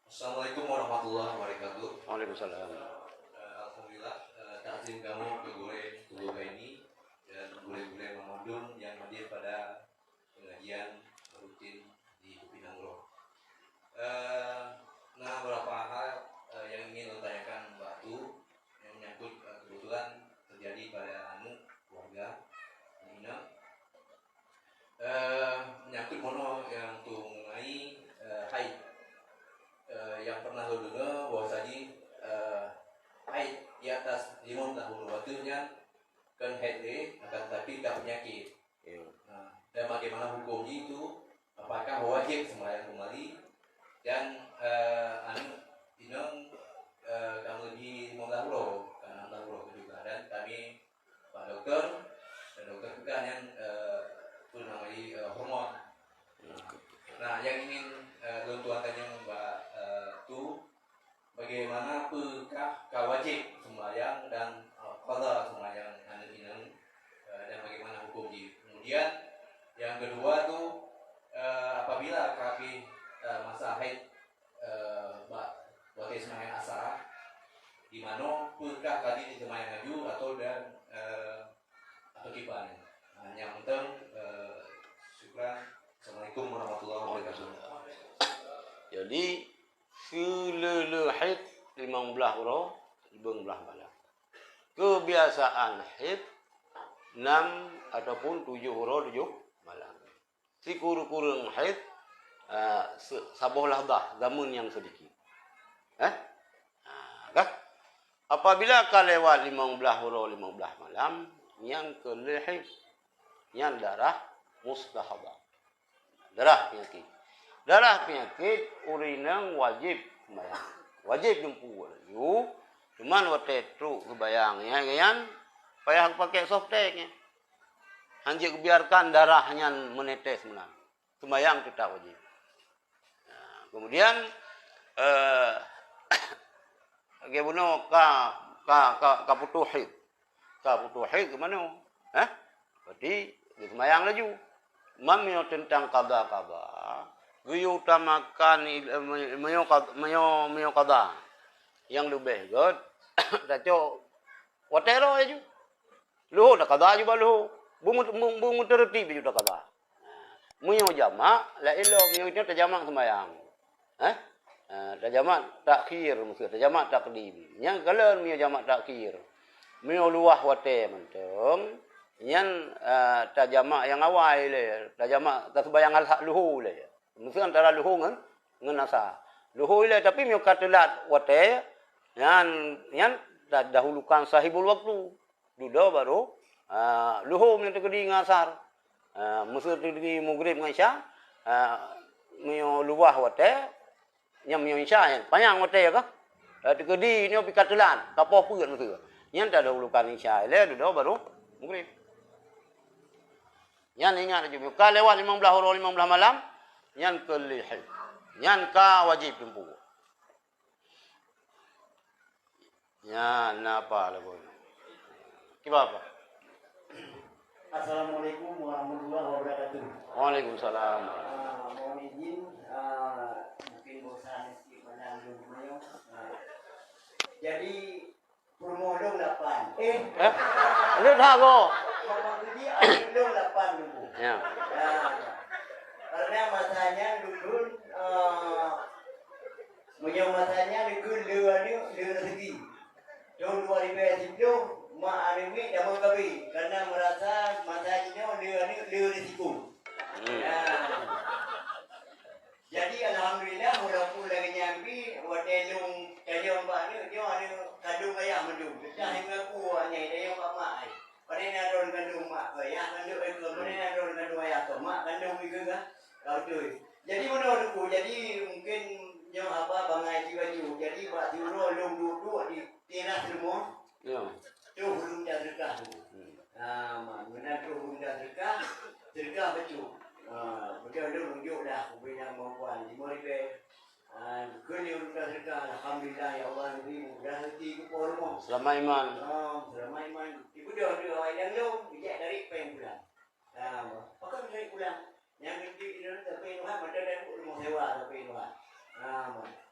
Assalamualaikum warahmatullahi wabarakatuh. Waalaikumsalam. Alhamdulillah takzim kamu ke gure ini dan gure-gure Mamadun yang hadir pada pengajian rutin di Kupinang Roh. Nah beberapa hal yang ingin ditanyakan Mbak Tu yang menyangkut kebetulan terjadi pada keluarga Nina menyangkut mono yang tu mengenai haid yang pernah lo dengar bahwasanya haid di atas 5 tahun waktunya kan haid akan tapi tak penyakit. Nah, dan bagaimana hukumnya itu? Apakah wajib sembahyang kembali dan inang kami di 15 Pulau kan 16 Pulau juga, dan kami Pak Dokter dan Dokter juga yang namanya hormon. Nah, yang ingin tuan tanya Mbak tu bagaimana apakah wajib sembahyang dan qada sembahyang inang dan bagaimana hukum di. Kemudian yang kedua tu apabila kami masa haid buat sembahyang asar, di mana apakah tadi di sembahyang maju atau atau kipan. Nah, yang penting syukran. Assalamualaikum warahmatullahi wabarakatuh. Jadi selele haid 15 huruf 15 malam. Kebiasaan haid 6 ataupun 7 huruf 7 malam. Si kurang haid sabuh lahdah zaman yang sedikit. Kah? Apabila ka lewat 15 huruf 15 malam, yang kelihid yang darah mustahadah. Darah penyakit. Darah penyakit urinang wajib sembahyang. Wajib jumpu laju. Cuman waktu itu kebayangnya kan payah pakai softtek. Hanya biarkan darahnya menetes menang. Sembahyang tetap wajib. Nah, kemudian bagaimana ka putuh haid. Ka putuh haid ke mana? Berarti sembahyang laju. Mamio tentang qada. Guyu utamakan mayo qada. Yang lebih god taco watero aja. Luhu dah qada juga luhu. Bungu tertib juga qada. Mayo jama la ilo mayo itu terjamak sembahyang. Terjamak takhir mesti terjamak takdim. Yang kalau mayo jamak takhir. Mayo luah wate mentong. Yang tajamak yang awal le, tajamak tasbayang al luhu le. Mesti antara luhu ngan asa. Luhu le tapi mio katelat wate yang dahulukan sahibul waktu. Duda baru luhu mio tegedi ngasar. Mesti tegedi maghrib ngan isya. Mio luah wate yang mio isya panjang wate ka. Tegedi ni pi katelat, kapo peut mesti. Yang dahulukan isya le duda baru maghrib. Yang ingat juga, kalau lewat 15 huruf 15 malam, yang kelihid, yang ka wajib jumpu. Yang apa lah boy? Kiba apa? Assalamualaikum warahmatullahi wabarakatuh. Waalaikumsalam. Mohon izin, mungkin bosan sedikit pandang dulu. Jadi Purmodong 8. Lu dah go. Jadi Purmodong 8 dulu. Ya. Karena masanya dulu masanya dulu dua rezeki. Tahun 2010 mak anime dah kabi karena merasa masanya dua risiko. Jadi alhamdulillah mula-mula nyambi wadelung kayong ba ni dia ada kadu bayar mendu. Dah hingga ku hanya dia pak mak. Pada ni ada kandung mak bayar kandung itu mana ada kandung bayar tu mak kandung juga kan. Kau tu. Jadi menurutku jadi mungkin yang apa bangai baju. Jadi buat diuro long duduk di teras rumah. Ya. Tu belum dah dekah tu. Mak mana tu belum dah dekah baju. Betul tunjuk dah kebenaran perempuan di Moribe. Kini sudah sedekah, alhamdulillah ya Allah Nabi sudah henti ke rumah. Selama iman. Selama iman. Ibu dia yang lu bijak dari pen pulang. Pakai dari pulang. Yang gede itu tapi Tuhan macam dah rumah sewa tapi Tuhan.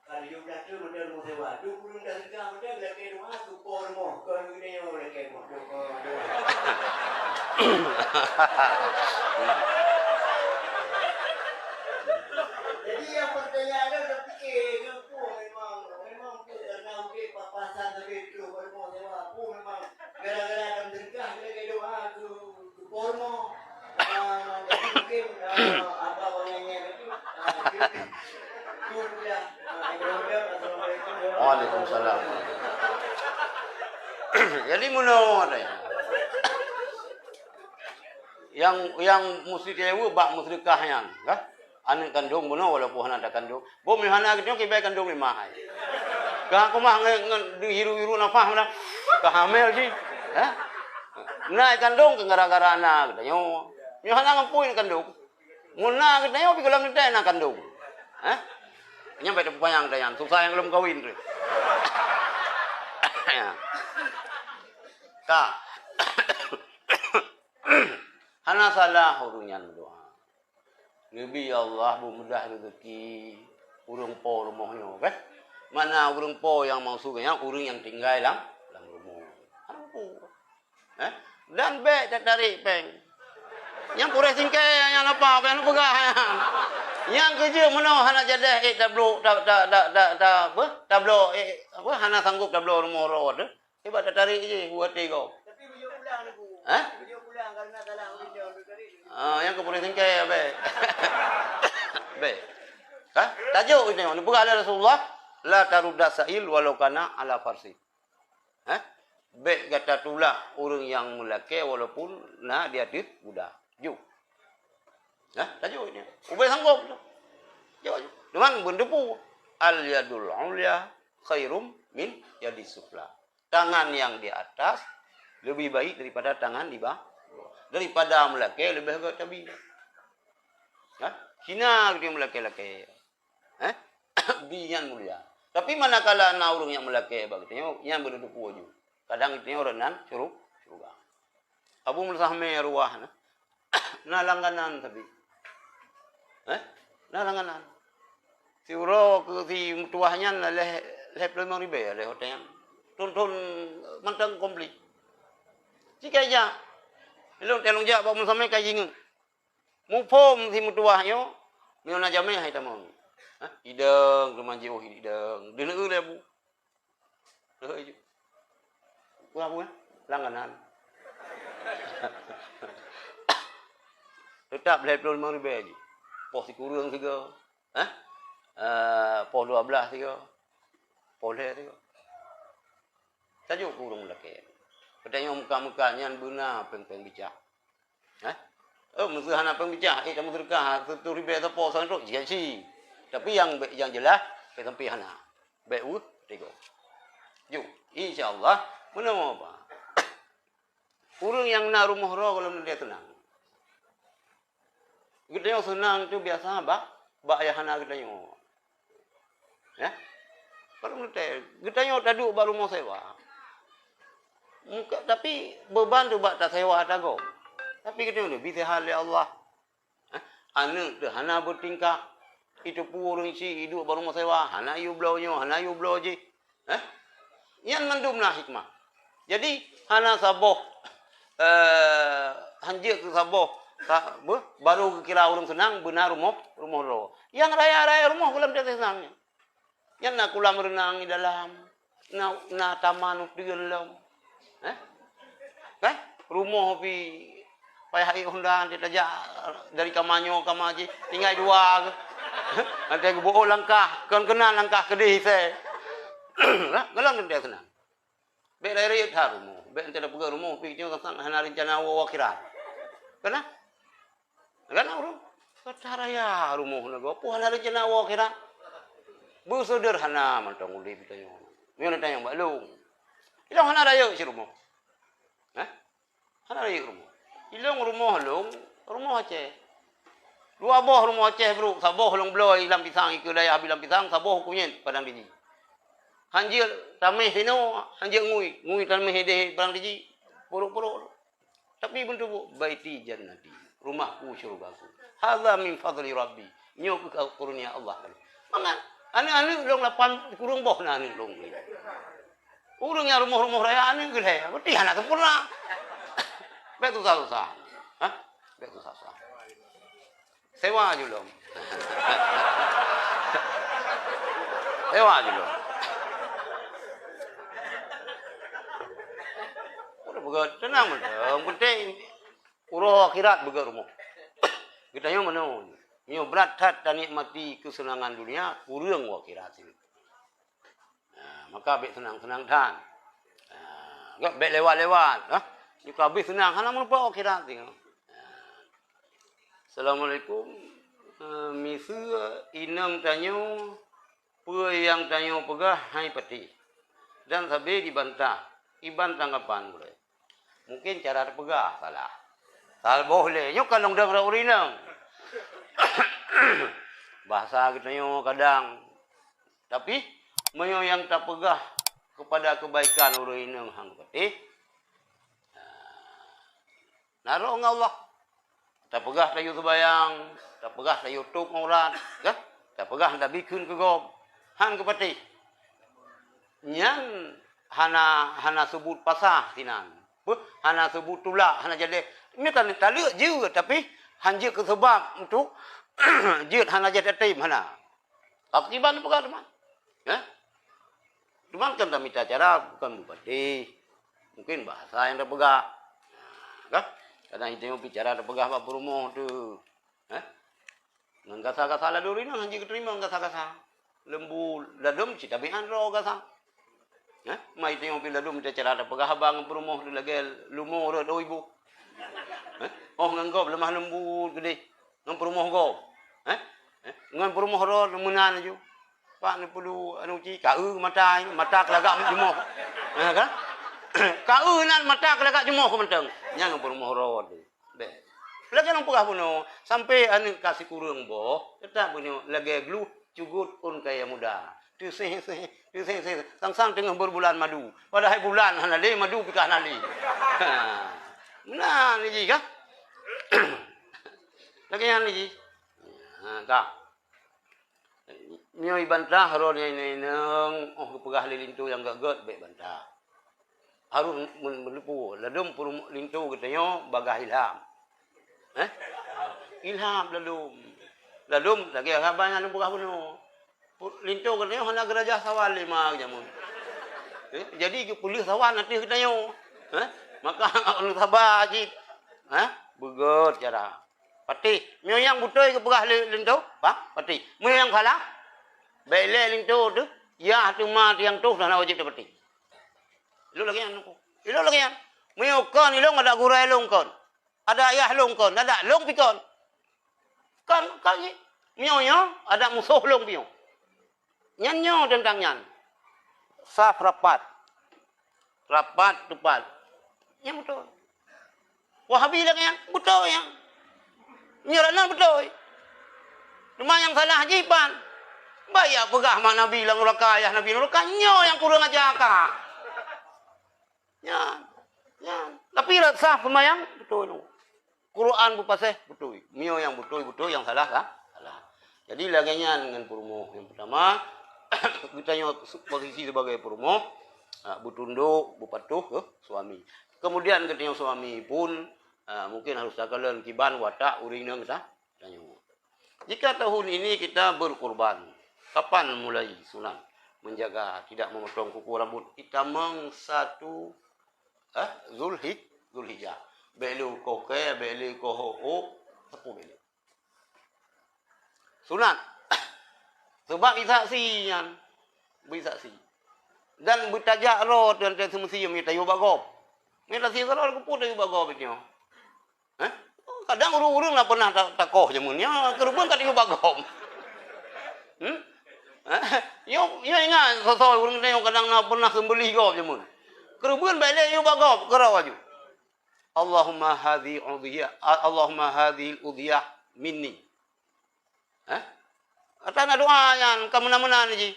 Kalau jumlah tu macam rumah sewa. Tu belum dah sedekah macam lagi rumah tu rumah. Kalau ini yang boleh ke rumah. Jadi yang pertanyaannya udah fikir ke memang karena ukir papasan tadi itu pormo sewa memang gara-gara dalam dergah kita doa ke pormo jadi mungkin apa orangnya itu sudah assalamualaikum. Waalaikumsalam. Jadi menurut yang mesti dewa bak musyrikahnya, kan? anak kandung buno walaupun anak ada kandung. Bo mi hana gitu ki bae kandung 5 ai. Ka aku mah hiru-hiru nafas mana. Ka hamil ji. Ha? Nah kandung ke gara-gara anak kita nyo. Nyo hana ngampuin kandung. Muna kita nyo pi kolam kita anak kandung. Ha? Nyampe de payang dayan susah yang belum kawin tu. Ka. Hana salah urunyan doa. Nabi Allah mudah rezeki urung po rumahnya, kan? Mana urung po yang mau suganya, urung yang tinggal dalam rumah. Hana po. Dan be tarik peng. Yang pure singkai yang apa yang pegah. Yang kerja mana hana jadah tablo tablo apa hana sanggup tablo rumah rawat. Hebat tarik je buat tiga. Tapi beliau pulang ni, Bu. Hah? Beliau pulang karena salah beliau tadi. Yang ke pure singkai be. Be. Ha? Tajuk ini ni bukan ada Rasulullah la tarudda sa'il walau kana ala farsi. Ha? Be kata tulah orang yang melaki walaupun dia budak. Ju. Nah, tajuk ini. Ubay sanggup tu. Jawab. Dengan berdepu al yadul ulya khairum min yadis sufla. Tangan yang di atas lebih baik daripada tangan di bawah. Daripada melaki lebih baik tabi. Nah, Cina dia melaki-laki. Biyan mulia. Tapi manakala ana orang yang melaki bagitnya yang berdepu aja. Kadang itu orang nan surga. Abu Mulsahme ruah na langganan tapi. Na langganan. Si uro ke si mutuahnya leh pelong ribe leh hotel. Tun mantang komplit. Jika aja. Elok telong ja Abu Mulsahme kajing. Mu pom si mutuahnya miona jame hai tamong. Ideng rumah jauh ideng. Deune le Bu. Leuh. Berapa? Langganan. Tetap leh pelong ribe aja. Pos si kurang tiga. Pos 12 tiga. Pos leh tiga. Tajuk kurang lelaki. Katanya muka-mukanya benar peng-peng bicak. Mesti hana peng bicak. Kamu terkah. Satu ribe atau pos sana tu. Jika si. Tapi yang jelas. Sampai hana. Baik tiga. Jom. InsyaAllah. Mana mau apa? Orang yang nak rumah roh kalau dia tenang. Kita yang senang tu biasa bak ayah anak kita yang. Ya. Kalau kita yang taduk baru mau sewa. Tapi beban tu bak tak sewa tago. Tapi kita ni bisa hal Allah. Anak tu hana bertingkah. Itu pun orang isi hidup baru mau sewa. Hana you blownya, hana you blow je. Yang mendumlah hikmah. Jadi hana saboh hanjir ke saboh baru kira orang senang benar rumah roh. Yang raya-raya rumah kulam dia senangnya. Yang nak kulam renang di dalam, nak taman di dalam. Kan? Rumah pi payah Honda dia tajak dari kamanyo kamaji tinggal dua ke. Nanti aku bawa langkah, kan kenal langkah kedih saya. Galang dia senang. Baik dari itu rumah. Baik nanti ada pergi rumah, pergi tengok tentang hana rencana wakiran. Kenapa? Kenapa orang? Kata raya rumah nak apa hana rencana wakiran? Bersederhana macam udah bertanya. Mana tanya balung? Ilang hana raya si rumah. Hana raya rumah. Ilang rumah rumah Aceh. Dua boh rumah Aceh bro, saboh long blow ilam pisang ikut daya bilang pisang, saboh hukumnya padang diji. Hanjir tameh sino, hanjir ngui tameh de barang diji, porok-porok. Tapi bentuk baiti jannati, rumahku syurgaku. Hadza min fadli rabbi. Nyo karunia Allah. Mangan, ane long lapan kurung boh na ane long. Urang yang rumah-rumah raya ane gede, berarti anak sempurna. Betul susah. Betul susah. Sewa aja long. Sewa aja long. Begat tenang macam penting urang akhirat begat rumah. Kita yang mana? Nyo berat tat dan nikmati kesenangan dunia kurang akhirat ini. Maka baik senang-senang tan. Enggak baik lewat-lewat, Ni kabeh senang hana mun akhirat ini. Assalamualaikum Misua inang tanyo, pue yang tanyo pegah hai peti. Dan sabi dibantah. Ibantah kapan boleh. Mungkin cara pegah salah. Salah boleh. Nyo kalong dengar urinang. Bahasa kita nyo kadang. Tapi, mayo yang tak pegah kepada kebaikan urinang hang peti. Naruh Allah. Tak pegah tayo sebayang. Tak pegah tayo tuk maurat. Tak pegah tak bikun ke gob. Han ke peti. Nyan hana sebut pasah tinan. Hana sebut tulak. Hana jadi. Ini tak lek je. Tapi hanjir ke sebab untuk. Jid hana jadi tim hana. Akibat pegah teman. Teman kan tak minta cara. Bukan bupati. Mungkin bahasa yang tak pegah. Kadang itu bicara ada pegah apa rumah tu. Ngan kasa-kasa la duri nang hanji keterima kasa-kasa. Lembu ladum cita bihan ro kasa. Mai tengok pila ladum bicara ada pegah abang rumah tu lagi lumo ro ibu. Oh ngan gob lemah lembu gede. Ngan rumah gob. Ngan rumah ro menan ju. Pak ni perlu anu ci kau mata kelagak jemoh. Kan? Kau nan mata kelagak jemoh ko menteng. Yang rumah ro tu. Lagi nang pegah puno sampai anu kasih kurang boh. Tetap puno lagi glu cugut un kaya muda. Tu seh sang tengah berbulan madu. Padahal bulan hanale madu pikah nali. Nah ni ji kah? Lagi yang ni ji. Kak. Mio ibantah ro ni nang pegah lilintu yang gagot baik bantah. Harus melepu ladum purum lintu katanya bagah ilham. Ilham ladum lagi abang anu pegah puno. Lintu katanya hana gerajah sawal 5 jamun. Jadi polis sawan nanti katanya. Maka anu sabar cik. Begot cara. Pati, mio yang butoi ke pegah lintu, pak? Pati. Mio yang salah. Baik lintu tu, ya tu mat yang tu dah wajib dapati. Lu lagi yang aku. Lu lagi yang. Mio kon ilong ada gurai long kon. Ada ayah long kon, ada long pikon. Kan ni. Mio ada musuh long mio. Nyanyo tentang nyan. Saf rapat. Rapat tepat. Yang betul. Wahabi lagi yang betul yang. Nyeranan betul. Cuma yang salah jiban. Bayak pegah mak Nabi lang urakayah Nabi nyo yang kurang ajar kak. Ya. Tapi sah pemayang betul. Quran bupaseh betul. Mio yang betul yang salah kah? Salah. Jadi laginya dengan perumoh yang pertama kita posisi sebagai perumoh, butunduk, bupatuh ke suami. Kemudian ketika suami pun mungkin harus sakalan kiban watak uringna kita tanya. Jika tahun ini kita berkurban, kapan mulai sunat menjaga tidak memotong kuku rambut kita satu Zulhijjah. Belu koke, belu koho, sapu belu. Sunat. Sebab isaksian. Bisaksi. Dan bertajak roh dan semestinya minta yo bagob. Minta si kalau aku pun tayo bagob itu. Kadang urung-urung lah pernah takoh jemunnya, kerubun tak yo bagob. Yo ingat sosok urung tengok kadang nak pernah sembelih gob jemun. Kerubun balik yo bagob kerau aju. Allahumma hadhi udhiyah minni. Atana doa yang kamana-mana ni.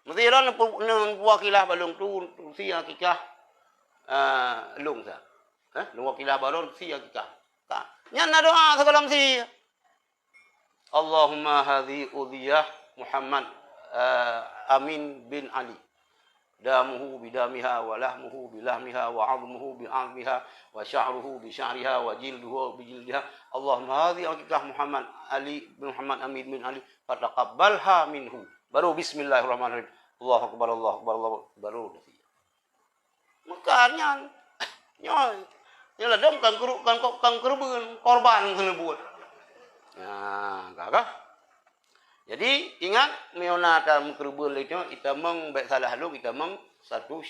Mesti ron wakilah balung tu si akikah lung sa. Lung wakilah balung si akikah. Nyan doa segala mesti. Allahumma hadhi udhiyah Muhammad Amin bin Ali. Damuhu bidamiha wa lahmuhu bilahmiha wa 'azmuhu bi'azmiha wa sya'ruhu bi sya'riha wa jilduhu bi jildiha. Allahumma hadhi akikah Muhammad Ali bin Muhammad Amin bin Ali fataqabbalha minhu. Baru bismillahirrahmanirrahim. Allahu akbar, Allahu akbar, Allahu akbar. Baru dah. Makanya nyolah dom kan kerubun korban kena buat. Kakak. Jadi ingat meona dalam kerubun itu kita baik salah lu kita satu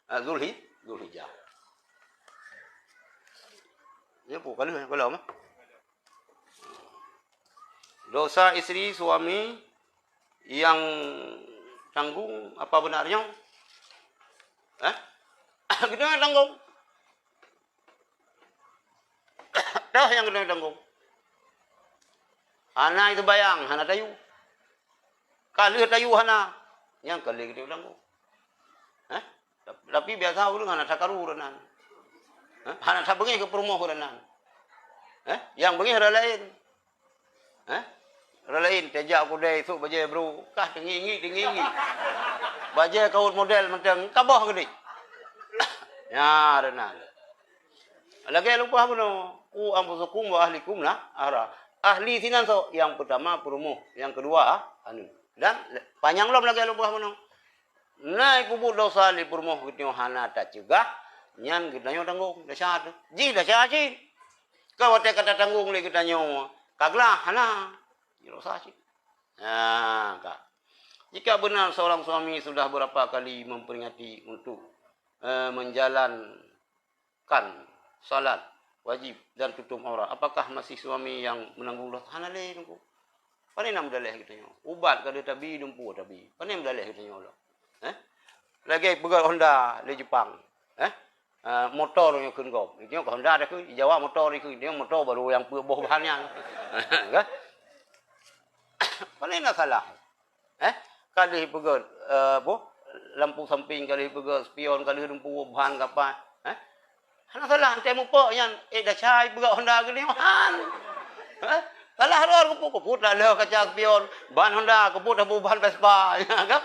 Zulhijjah. Ya pun kalau mah. Dosa istri suami yang tanggung apa benarnya? Kita yang tanggung. Dah yang kita tanggung. Hana itu bayang, hana tayu. Kali tayu hana, yang kali kita tanggung. Tapi biasa orang hana sakaru renan. Hana sabengi ke perumoh renan. Yang bengi hara lain. Hara lain tejak aku dai esok baje bro. Kah tinggi. Baje kaut model macam kabah gede. Ya renan. Lagi lupa beno. Ku ampusukum wa ahlikum lah ara. Ahli sinan so yang pertama perumoh, yang kedua anu. Dan panjang lom lagi lupa beno. Naik kubur dosa li perumoh gitu hana tak cegah. Nyan kita nyo tanggung dasar. Ji dasar ji. Kau te kata tanggung li kita nyo. Kaglah hana. Dosa ji. Nah, Kak. Jika benar seorang suami sudah berapa kali memperingati untuk menjalankan salat wajib dan tutup aurat, apakah masih suami yang menanggung dosa? Hana le nunggu. Pane nam daleh kita nyo. Ubat kada tabi dumpu tabi. Pane nam daleh kita nyo. Lagi pegal Honda di Jepang. Motor yang kun gop. Itu ke Honda dah ku, Jawa motor itu, dia motor baru yang buah bahannya. Kan? Pane nak salah. Kali pegal lampu samping, kali pegal spion, kali dumpu bahan apa. Hana salah ante mupo yan dah cai pegal Honda gini han. Salah lor kuput lah leh kaca spion, bahan Honda kuput dah bahan Vespa, kan?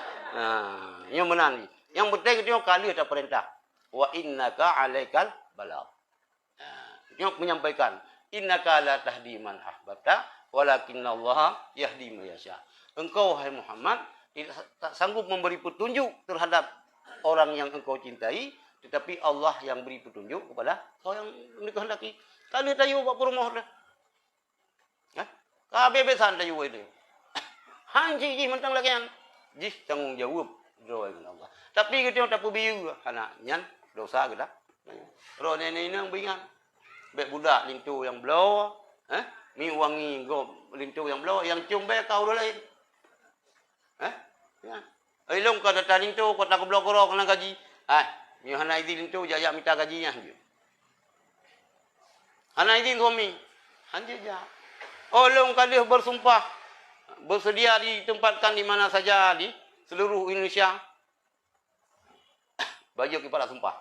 Yang menang. Yang penting itu kali ada perintah. Wa innaka alaikal balagh. Dia menyampaikan, innaka la tahdi man ahbabta walakinallaha yahdi man yasha. Engkau hai Muhammad tak sanggup memberi petunjuk terhadap orang yang engkau cintai, tetapi Allah yang beri petunjuk kepada kau yang dikehendaki. Kali tayu buat rumah dah. Kebebasan tayu itu. Hanji ji mentang lagi yang jis tanggung jawab doa dengan Allah. Tapi kita tak perbiu anak nyan dosa kita. Ro nenek nang bingang. Bek budak lintu yang blow, mi wangi go lintu yang blow yang cium bek kau dah lain. Ya. Elong ka datang lintu ko tak blow korok nang gaji. Mi hana idi lintu jaya minta gajinya dia. Hana idi suami. Hanje ja. Olong kali bersumpah bersedia ditempatkan di mana saja di seluruh Indonesia. Baju kepala sumpah.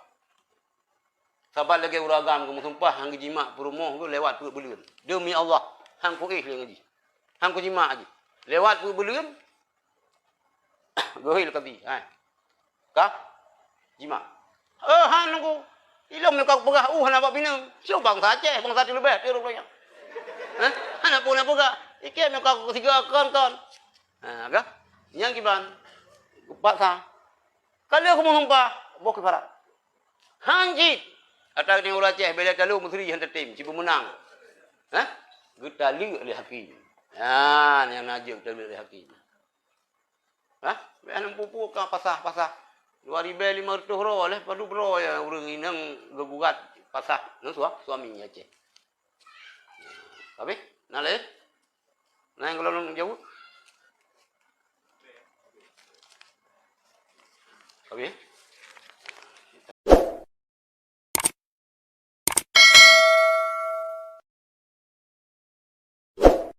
Sabar lagi uragam kamu sumpah hang jima perumoh tu lewat perut belun. Demi Allah, hang ku lagi. Hang ku jima aja. Lewat perut belun. Gohil kati. Kah? Jima. Han aku. Ilom nak pegah hana apa bina. Siapa bangsa Aceh, bangsa di lebih dia rupanya. Hana pun apa gak? Ikan nak tiga kon. Kah? Yang kiban. Paksa. Kalau aku mau sumpah, bok ke barat. Hanjit. Atau ni orang Aceh bila talu menteri yang tertim, cipu menang. Kita li oleh hakim. Yang najib kita li oleh hakim. Biar pupu ka pasah. 2,500 ro oleh padu bro ya urang inang gegugat pasah nang suaminya Aceh. Tapi nale. Nang kalau nang jauh. Tapi